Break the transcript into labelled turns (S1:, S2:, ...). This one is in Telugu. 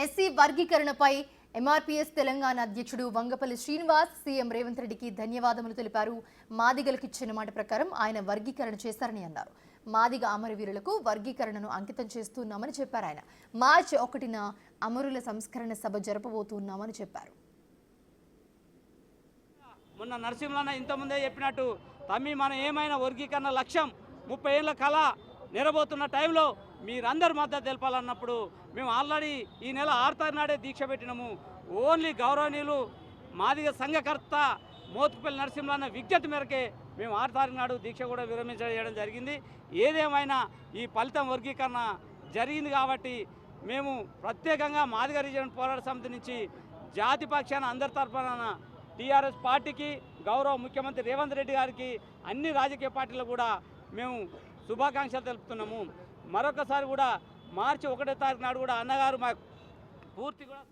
S1: ఎస్సీ వర్గీకరణపై ఎంఆర్పీఎస్ తెలంగాణ అధ్యక్షుడు వంగపల్లి శ్రీనివాస్ సీఎం రేవంత్ రెడ్డికి ధన్యవాదములు తెలిపారు. మాదిగలకు ఇచ్చిన మాట ప్రకారం ఆయన వర్గీకరణ చేశారని అన్నారు. మాదిగ అమరవీరులకు వర్గీకరణను అంకితం చేస్తున్నామని చెప్పారు. ఆయన మార్చి 1న అమరుల సంస్కరణ సభ జరపబోతున్నామని చెప్పారు.
S2: మొన్న నరసింహన్న ఇంతకుముందే చెప్పినట్టు తమ్మి మనం ఏమైనా వర్గీకరణ లక్ష్యం 30 ఏళ్ల కళ నెరబోతున్న టైంలో మీరందరూ మద్దతు తెలపాలన్నప్పుడు మేము ఆల్రెడీ ఈ నెల 6 తారీఖు నాడే దీక్ష పెట్టినాము. ఓన్లీ గౌరవనీయులు మాదిగ సంఘకర్త మోత్కుపల్లి నరసింహన్న విజ్ఞప్తి మేరకే మేము 6 తారీఖు నాడు దీక్ష కూడా విరమించడం జరిగింది. ఏదేమైనా ఈ ఫలితం వర్గీకరణ జరిగింది కాబట్టి మేము ప్రత్యేకంగా మాదిగ రీజన్ పోరాట సమితి నుంచి జాతి పక్షాన అందరి తరఫున టీఆర్ఎస్ పార్టీకి గౌరవ ముఖ్యమంత్రి రేవంత్ రెడ్డి గారికి అన్ని రాజకీయ పార్టీలు కూడా మేము శుభాకాంక్షలు తెలుపుతున్నాము. మరొకసారి కూడా మార్చి 1వ తారీఖు నాడు కూడా అన్నగారు మాకు పూర్తి కూడా